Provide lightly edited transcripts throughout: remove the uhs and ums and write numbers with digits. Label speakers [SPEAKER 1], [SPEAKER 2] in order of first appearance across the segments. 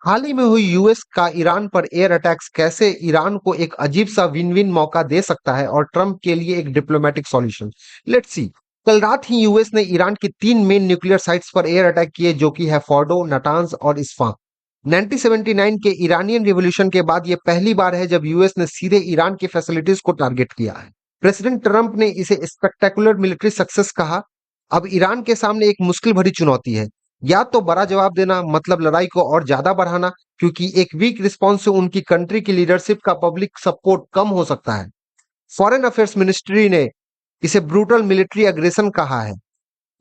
[SPEAKER 1] हाल ही में हुई यूएस का ईरान पर एयर अटैक्स कैसे ईरान को एक अजीब सा विन विन मौका दे सकता है और ट्रंप के लिए एक डिप्लोमेटिक सॉल्यूशन। Let's see. कल रात ही यूएस ने ईरान की 3 मेन न्यूक्लियर साइट्स पर एयर अटैक किए, जो कि है फोर्डो, नाटांज और इस्फान। 1979 के इरानियन रिवॉल्यूशन के बाद यह पहली बार है जब यूएस ने सीधे ईरान की फैसिलिटीज को टारगेट किया है। प्रेसिडेंट ट्रंप ने इसे स्पेक्टेकुलर मिलिट्री सक्सेस कहा। अब ईरान के सामने एक मुश्किल भरी चुनौती है, या तो बड़ा जवाब देना, मतलब लड़ाई को और ज्यादा बढ़ाना, क्योंकि एक वीक रिस्पॉन्स से उनकी कंट्री की लीडरशिप का पब्लिक सपोर्ट कम हो सकता है। फॉरेन अफेयर्स मिनिस्ट्री ने इसे ब्रूटल मिलिट्री एग्रेशन कहा है।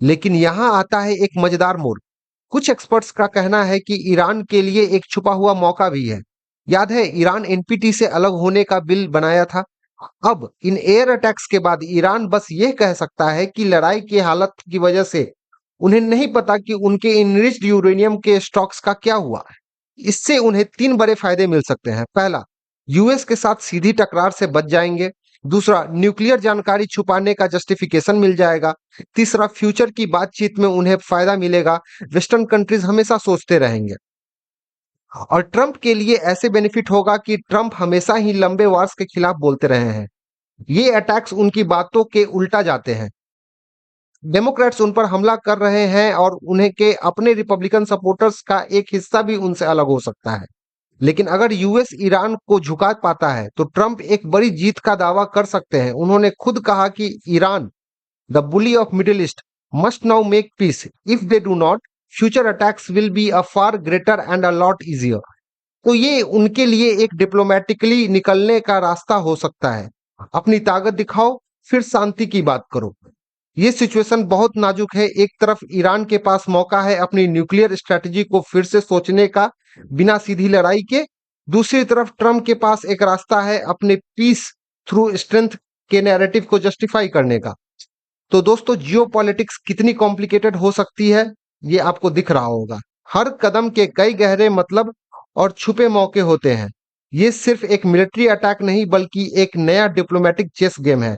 [SPEAKER 1] लेकिन यहां आता है एक मजेदार मोड़। कुछ एक्सपर्ट्स का कहना है कि ईरान के लिए एक छुपा हुआ मौका भी है। याद है, ईरान एनपीटी से अलग होने का बिल बनाया था। अब इन एयर अटैक्स के बाद ईरान बस यह कह सकता है कि लड़ाई की हालत की वजह से उन्हें नहीं पता कि उनके इनरिच्ड यूरेनियम के स्टॉक्स का क्या हुआ। इससे उन्हें 3 बड़े फायदे मिल सकते हैं। पहला, यूएस के साथ सीधी टकरार से बच जाएंगे। दूसरा, न्यूक्लियर जानकारी छुपाने का जस्टिफिकेशन मिल जाएगा। तीसरा, फ्यूचर की बातचीत में उन्हें फायदा मिलेगा। वेस्टर्न कंट्रीज हमेशा सोचते रहेंगे। और ट्रंप के लिए ऐसे बेनिफिट होगा कि ट्रंप हमेशा ही लंबे वार्स के खिलाफ बोलते रहे हैं। ये अटैक्स उनकी बातों के उल्टा जाते हैं। डेमोक्रेट्स उन पर हमला कर रहे हैं और उन्हें के अपने रिपब्लिकन सपोर्टर्स का एक हिस्सा भी उनसे अलग हो सकता है। लेकिन अगर यूएस ईरान को झुका पाता है तो ट्रंप एक बड़ी जीत का दावा कर सकते हैं। उन्होंने खुद कहा कि Iran, the bully of middle east, must now make peace. If they do not, future attacks will be a far greater and a lot easier. तो ये उनके लिए एक डिप्लोमेटिकली निकलने का रास्ता हो सकता है। अपनी ताकत दिखाओ, फिर शांति की बात करो। ये सिचुएशन बहुत नाजुक है। एक तरफ ईरान के पास मौका है अपनी न्यूक्लियर स्ट्रेटजी को फिर से सोचने का बिना सीधी लड़ाई के। दूसरी तरफ ट्रंप के पास एक रास्ता है अपने पीस थ्रू स्ट्रेंथ के नैरेटिव को जस्टिफाई करने का। तो दोस्तों, जियोपॉलिटिक्स कितनी कॉम्प्लिकेटेड हो सकती है, ये आपको दिख रहा होगा। हर कदम के कई गहरे मतलब और छुपे मौके होते हैं। ये सिर्फ एक मिलिट्री अटैक नहीं, बल्कि एक नया डिप्लोमेटिक चेस गेम है।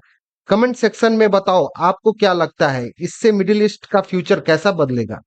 [SPEAKER 1] कमेंट सेक्शन में बताओ आपको क्या लगता है, इससे मिडिल ईस्ट का फ्यूचर कैसा बदलेगा।